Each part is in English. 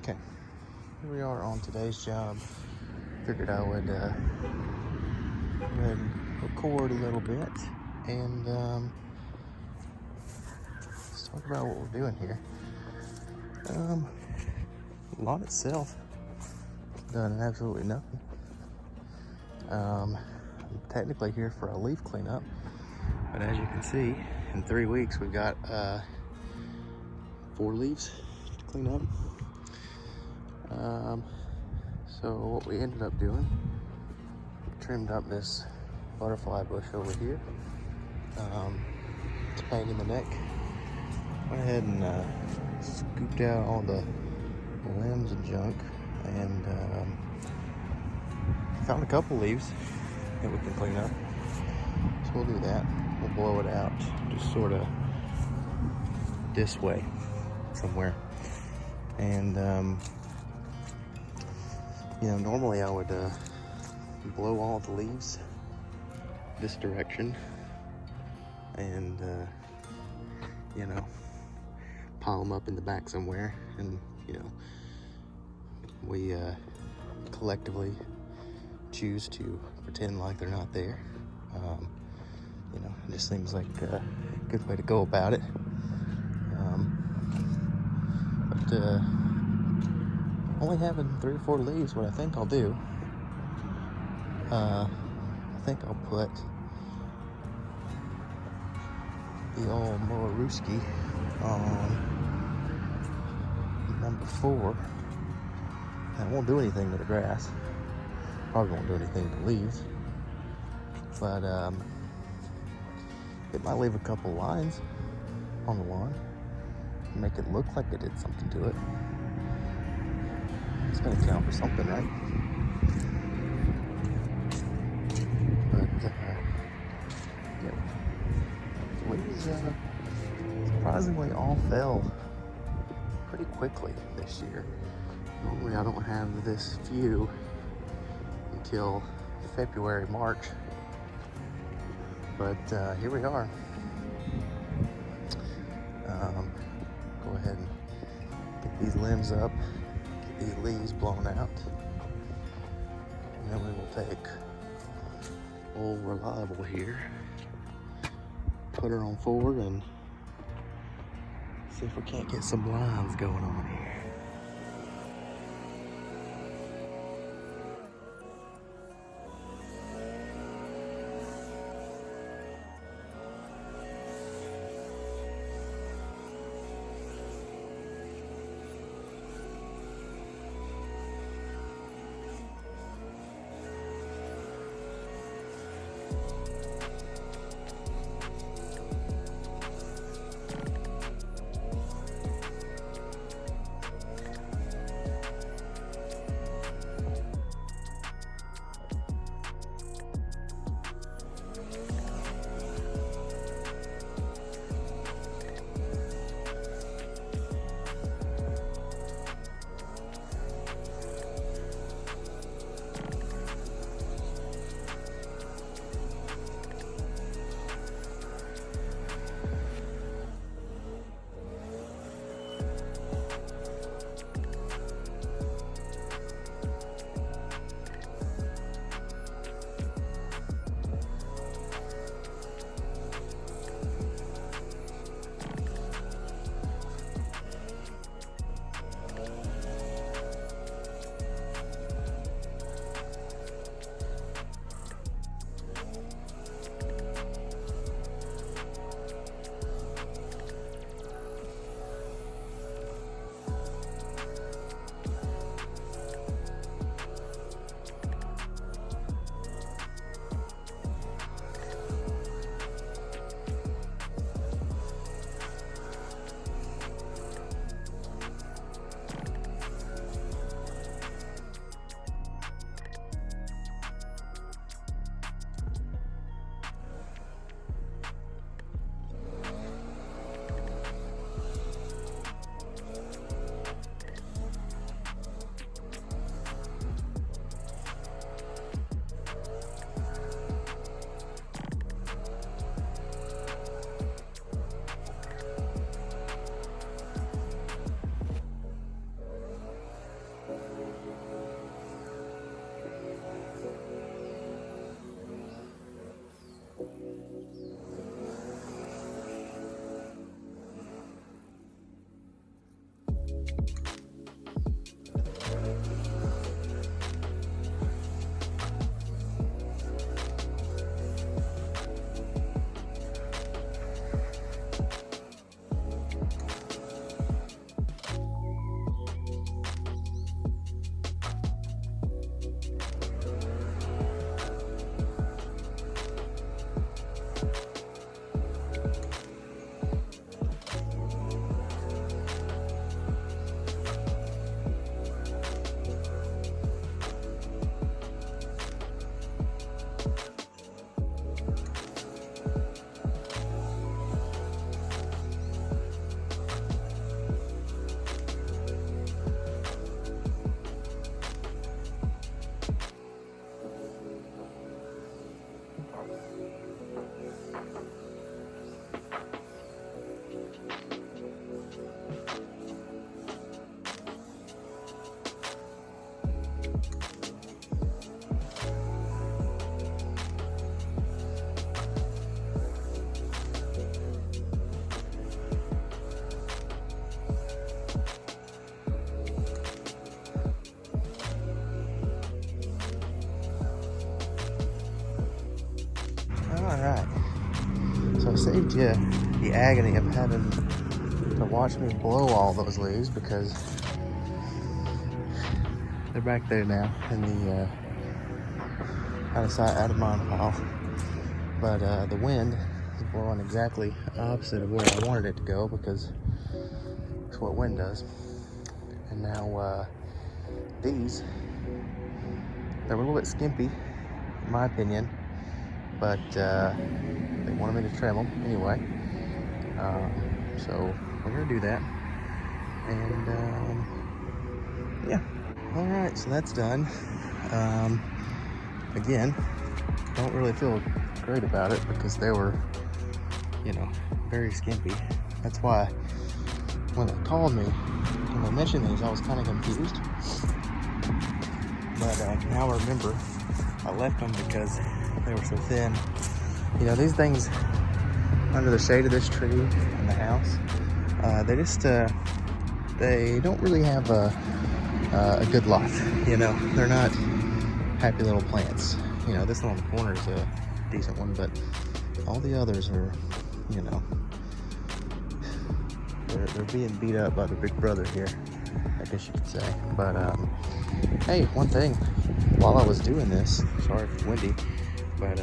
Okay, here we are on today's job. Figured I would go ahead and record a little bit and let's talk about what we're doing here. The lawn itself done absolutely nothing. I'm technically here for a leaf cleanup, but as you can see, in 3 weeks we got 4 leaves to clean up. So what we ended up doing, trimmed up this butterfly bush over here. It's a pain in the neck. Went ahead and scooped out all the limbs and junk, and found a couple leaves that we can clean up. So we'll do that. We'll blow it out, just sort of this way somewhere. And normally I would blow all the leaves this direction and pile them up in the back somewhere, and we collectively choose to pretend like they're not there. It just seems like a good way to go about it. But only having 3 or 4 leaves, what I think I'll do, I think I'll put the old Moruski on number 4. And it won't do anything to the grass. Probably won't do anything to the leaves. But it might leave a couple lines on the lawn and make it look like it did something to it. It's gonna count for something, right? But the leaves surprisingly all fell pretty quickly this year. Normally I don't have this few until February, March, but here we are. Go ahead and get these limbs up, get these leaves blown out, and then we will take old Reliable here, put her on forward, and see if we can't get some lines going on here. saved you the agony of having to watch me blow all those leaves because they're back there now in the out of mind pile. But the wind is blowing exactly opposite of where I wanted it to go because it's what wind does. And now these, they're a little bit skimpy, in my opinion, but they wanted me to trim them anyway. So we're gonna do that. And yeah. All right, so that's done. Again, don't really feel great about it because they were, you know, very skimpy. That's why when they called me, when they mentioned these, I was kind of confused. But now I remember I left them because they were so thin. You know, these things under the shade of this tree in the house, they don't really have a good life. You know, they're not happy little plants. You know, this one on the corner is a decent one, but all the others are, you know, they're being beat up by the big brother here, I guess you could say. But hey, one thing, while I was doing this, sorry if it's windy, but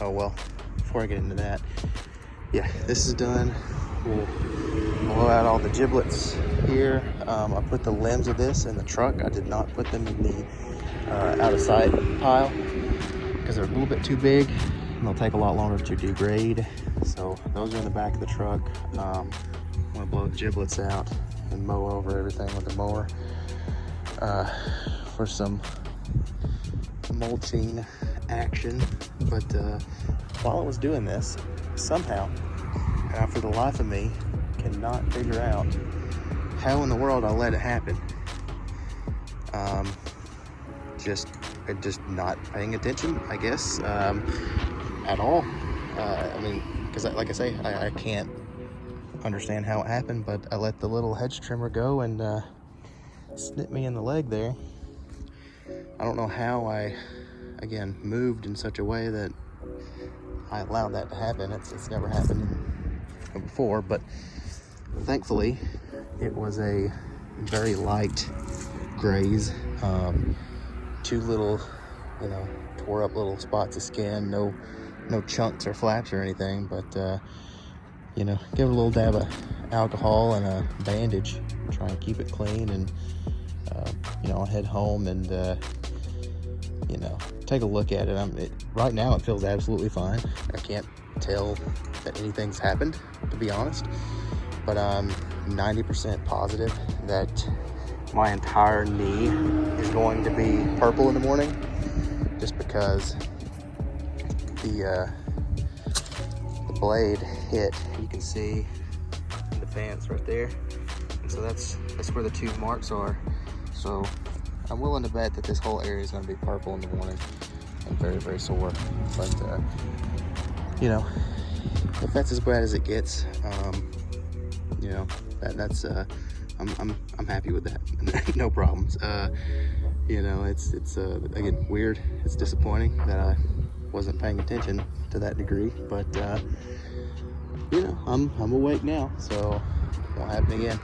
oh well, before I get into that, yeah, this is done. We'll blow out all the giblets here. I put the limbs of this in the truck. I did not put them in the out of sight pile because they're a little bit too big and they'll take a lot longer to degrade. So those are in the back of the truck. I'm gonna blow the giblets out and mow over everything with the mower for some mulching action. But while I was doing this, somehow, for the life of me, cannot figure out how in the world I let it happen. Just not paying attention, I guess, at all. I mean, because like I say, I can't understand how it happened, but I let the little hedge trimmer go and snip me in the leg there. I don't know how I, again, moved in such a way that I allowed that to happen. It's never happened before, but thankfully it was a very light graze. Two little, you know, tore up little spots of skin, no chunks or flaps or anything, but you know, give it a little dab of alcohol and a bandage, try and keep it clean, and you know, I'll head home and you know, take a look at it. Right now it feels absolutely fine. I can't tell that anything's happened, to be honest, but I'm 90% positive that my entire knee is going to be purple in the morning, just because the blade hit. You can see the fence right there, and so that's where the two marks are. So I'm willing to bet that this whole area is going to be purple in the morning and very, very sore. But you know, if that's as bad as it gets, you know, that's I'm happy with that. No problems. You know, it's again weird. It's disappointing that I wasn't paying attention to that degree, but you know, I'm awake now, so it won't happen again.